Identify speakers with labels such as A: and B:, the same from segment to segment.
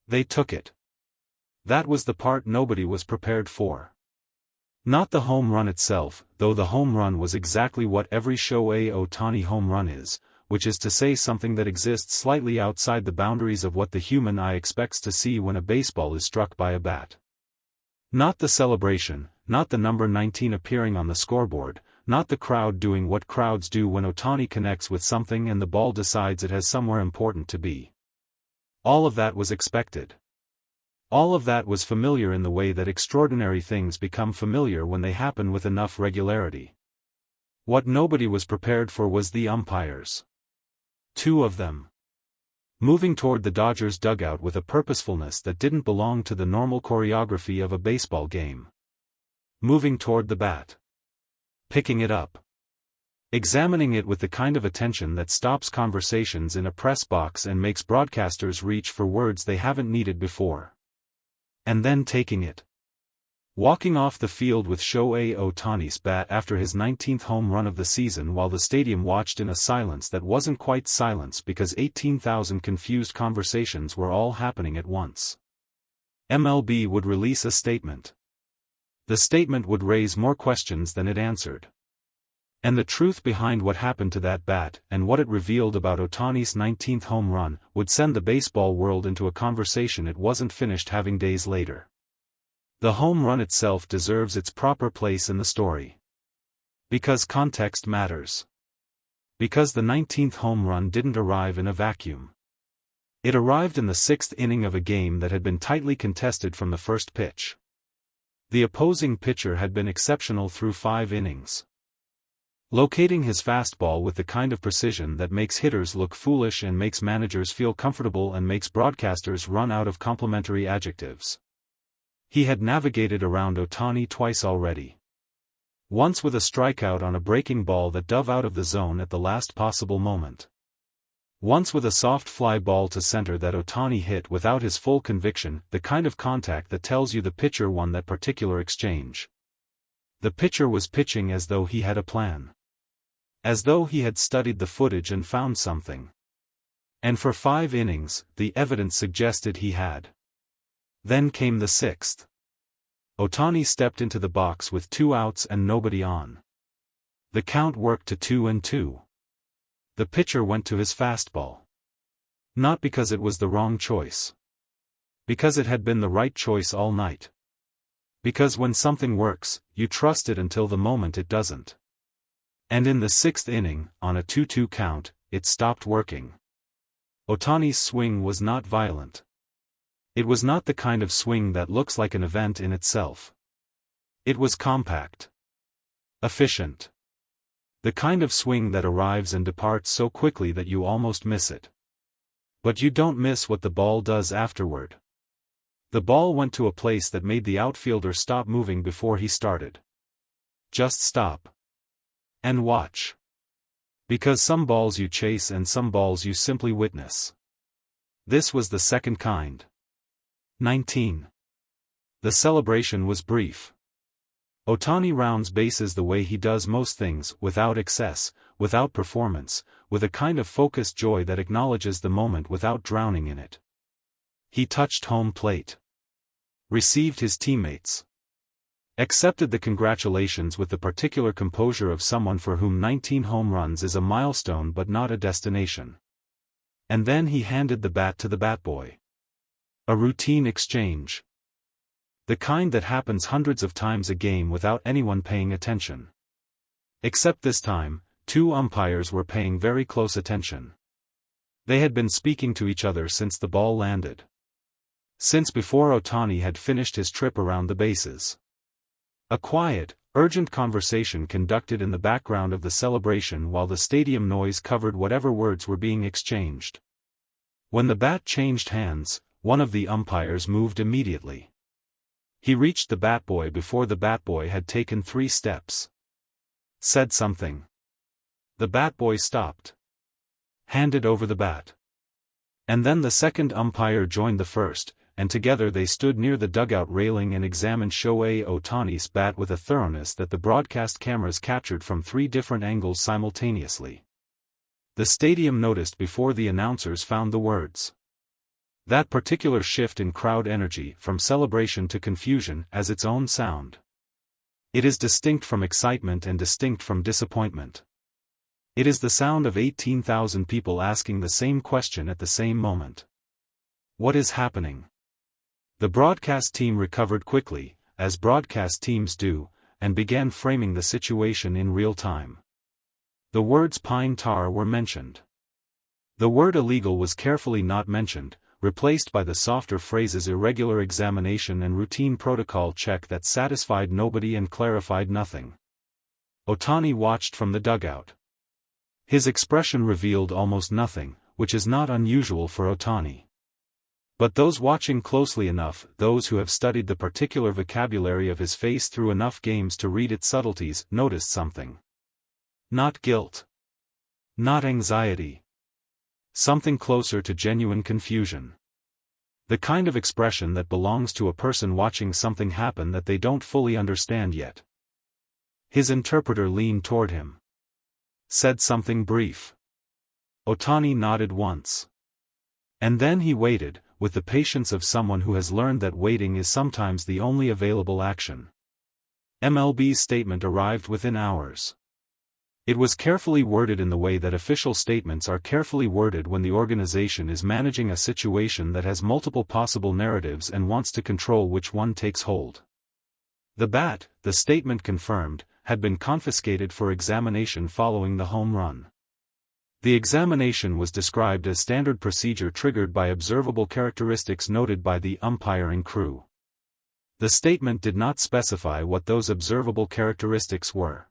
A: They took it. That was the part nobody was prepared for. Not the home run itself, though the home run was exactly what every Shohei Ohtani home run is, which is to say something that exists slightly outside the boundaries of what the human eye expects to see when a baseball is struck by a bat. Not the celebration, not the number 19 appearing on the scoreboard, not the crowd doing what crowds do when Ohtani connects with something and the ball decides it has somewhere important to be. All of that was expected. All of that was familiar in the way that extraordinary things become familiar when they happen with enough regularity. What nobody was prepared for was the umpires. Two of them. Moving toward the Dodgers dugout with a purposefulness that didn't belong to the normal choreography of a baseball game. Moving toward the bat. Picking it up. Examining it with the kind of attention that stops conversations in a press box and makes broadcasters reach for words they haven't needed before. And then taking it. Walking off the field with Shohei Ohtani's bat after his 19th home run of the season while the stadium watched in a silence that wasn't quite silence because 18,000 confused conversations were all happening at once. MLB would release a statement. The statement would raise more questions than it answered. And the truth behind what happened to that bat and what it revealed about Ohtani's 19th home run would send the baseball world into a conversation it wasn't finished having days later. The home run itself deserves its proper place in the story. Because context matters. Because the 19th home run didn't arrive in a vacuum. It arrived in the 6th inning of a game that had been tightly contested from the first pitch. The opposing pitcher had been exceptional through 5 innings. Locating his fastball with the kind of precision that makes hitters look foolish and makes managers feel comfortable and makes broadcasters run out of complimentary adjectives. He had navigated around Ohtani twice already. Once with a strikeout on a breaking ball that dove out of the zone at the last possible moment. Once with a soft fly ball to center that Ohtani hit without his full conviction, the kind of contact that tells you the pitcher won that particular exchange. The pitcher was pitching as though he had a plan. As though he had studied the footage and found something. And for 5 innings, the evidence suggested he had. Then came the 6th. Ohtani stepped into the box with 2 outs and nobody on. The count worked to 2-2. The pitcher went to his fastball. Not because it was the wrong choice. Because it had been the right choice all night. Because when something works, you trust it until the moment it doesn't. And in the 6th inning, on a 2-2 count, it stopped working. Ohtani's swing was not violent. It was not the kind of swing that looks like an event in itself. It was compact. Efficient. The kind of swing that arrives and departs so quickly that you almost miss it. But you don't miss what the ball does afterward. The ball went to a place that made the outfielder stop moving before he started. Just stop. And watch. Because some balls you chase and some balls you simply witness. This was the second kind. 19. The celebration was brief. Ohtani rounds bases the way he does most things, without excess, without performance, with a kind of focused joy that acknowledges the moment without drowning in it. He touched home plate. Received his teammates. Accepted the congratulations with the particular composure of someone for whom 19 home runs is a milestone but not a destination. And then he handed the bat to the batboy. A routine exchange. The kind that happens hundreds of times a game without anyone paying attention. Except this time, 2 umpires were paying very close attention. They had been speaking to each other since the ball landed. Since before Ohtani had finished his trip around the bases. A quiet, urgent conversation conducted in the background of the celebration while the stadium noise covered whatever words were being exchanged. When the bat changed hands, one of the umpires moved immediately. He reached the batboy before the batboy had taken 3 steps. Said something. The batboy stopped. Handed over the bat. And then the second umpire joined the first, and together they stood near the dugout railing and examined Shohei Ohtani's bat with a thoroughness that the broadcast cameras captured from 3 different angles simultaneously. The stadium noticed before the announcers found the words. That particular shift in crowd energy from celebration to confusion as its own sound. It is distinct from excitement and distinct from disappointment. It is the sound of 18,000 people asking the same question at the same moment. What is happening? The broadcast team recovered quickly, as broadcast teams do, and began framing the situation in real time. The words pine tar were mentioned. The word illegal was carefully not mentioned, replaced by the softer phrases irregular examination and routine protocol check that satisfied nobody and clarified nothing. Ohtani watched from the dugout. His expression revealed almost nothing, which is not unusual for Ohtani. But those watching closely enough, those who have studied the particular vocabulary of his face through enough games to read its subtleties, noticed something. Not guilt. Not anxiety. Something closer to genuine confusion. The kind of expression that belongs to a person watching something happen that they don't fully understand yet. His interpreter leaned toward him. Said something brief. Ohtani nodded once. And then he waited, with the patience of someone who has learned that waiting is sometimes the only available action. MLB's statement arrived within hours. It was carefully worded in the way that official statements are carefully worded when the organization is managing a situation that has multiple possible narratives and wants to control which one takes hold. The bat, the statement confirmed, had been confiscated for examination following the home run. The examination was described as standard procedure triggered by observable characteristics noted by the umpiring crew. The statement did not specify what those observable characteristics were.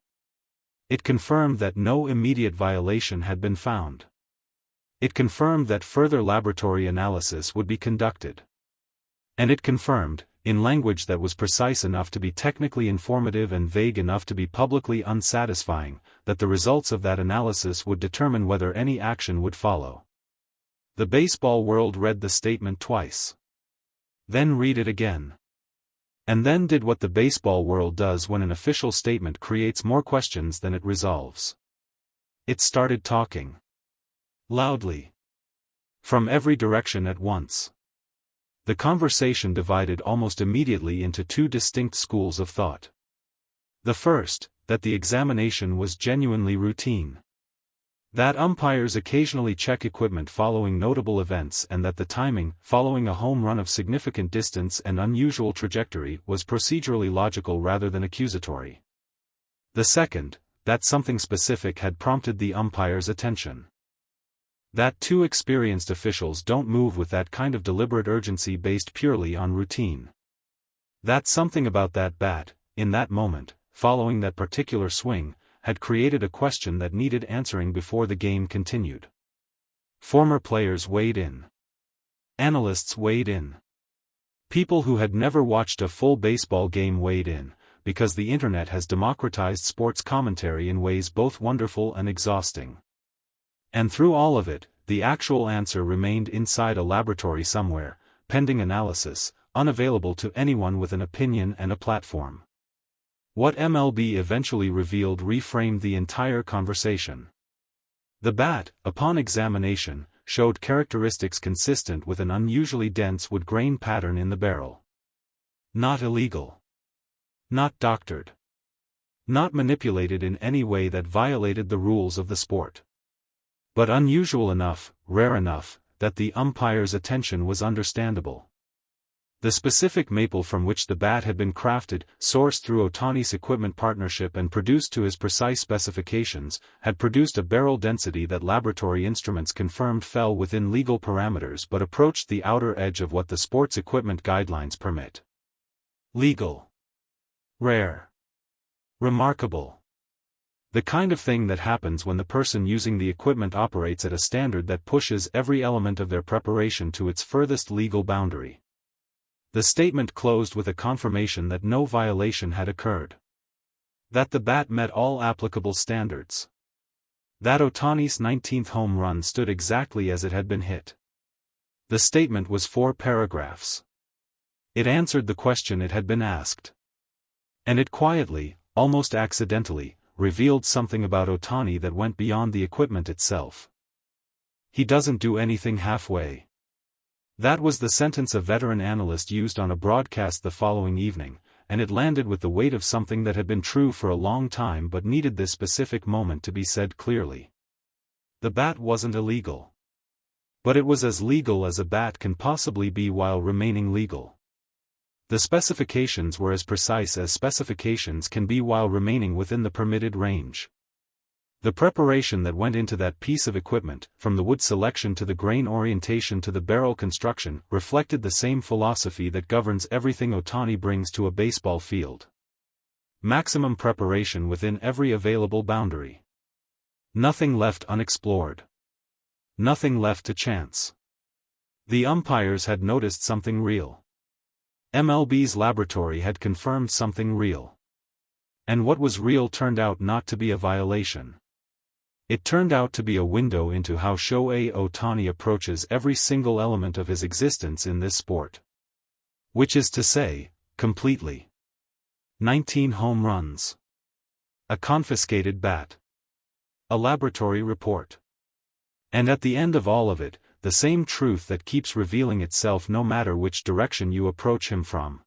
A: It confirmed that no immediate violation had been found. It confirmed that further laboratory analysis would be conducted. And it confirmed, in language that was precise enough to be technically informative and vague enough to be publicly unsatisfying, that the results of that analysis would determine whether any action would follow. The baseball world read the statement twice. Then read it again. And then did what the baseball world does when an official statement creates more questions than it resolves. It started talking. Loudly. From every direction at once. The conversation divided almost immediately into two distinct schools of thought. The first, that the examination was genuinely routine. That umpires occasionally check equipment following notable events and that the timing, following a home run of significant distance and unusual trajectory, was procedurally logical rather than accusatory. The second, that something specific had prompted the umpire's attention. That two experienced officials don't move with that kind of deliberate urgency based purely on routine. That something about that bat, in that moment, following that particular swing, had created a question that needed answering before the game continued. Former players weighed in. Analysts weighed in. People who had never watched a full baseball game weighed in, because the internet has democratized sports commentary in ways both wonderful and exhausting. And through all of it, the actual answer remained inside a laboratory somewhere, pending analysis, unavailable to anyone with an opinion and a platform. What MLB eventually revealed reframed the entire conversation. The bat, upon examination, showed characteristics consistent with an unusually dense wood grain pattern in the barrel. Not illegal. Not doctored. Not manipulated in any way that violated the rules of the sport. But unusual enough, rare enough, that the umpire's attention was understandable. The specific maple from which the bat had been crafted, sourced through Ohtani's equipment partnership and produced to his precise specifications, had produced a barrel density that laboratory instruments confirmed fell within legal parameters but approached the outer edge of what the sports equipment guidelines permit. Legal. Rare. Remarkable. The kind of thing that happens when the person using the equipment operates at a standard that pushes every element of their preparation to its furthest legal boundary. The statement closed with a confirmation that no violation had occurred. That the bat met all applicable standards. That Ohtani's 19th home run stood exactly as it had been hit. The statement was 4 paragraphs. It answered the question it had been asked. And it quietly, almost accidentally, revealed something about Ohtani that went beyond the equipment itself. He doesn't do anything halfway. That was the sentence a veteran analyst used on a broadcast the following evening, and it landed with the weight of something that had been true for a long time but needed this specific moment to be said clearly. The bat wasn't illegal. But it was as legal as a bat can possibly be while remaining legal. The specifications were as precise as specifications can be while remaining within the permitted range. The preparation that went into that piece of equipment, from the wood selection to the grain orientation to the barrel construction, reflected the same philosophy that governs everything Ohtani brings to a baseball field. Maximum preparation within every available boundary. Nothing left unexplored. Nothing left to chance. The umpires had noticed something real. MLB's laboratory had confirmed something real. And what was real turned out not to be a violation. It turned out to be a window into how Shohei Ohtani approaches every single element of his existence in this sport. Which is to say, completely. 19 home runs. A confiscated bat. A laboratory report. And at the end of all of it, the same truth that keeps revealing itself no matter which direction you approach him from.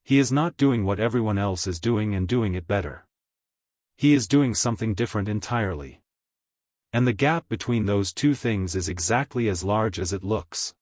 A: He is not doing what everyone else is doing and doing it better. He is doing something different entirely. And the gap between those two things is exactly as large as it looks.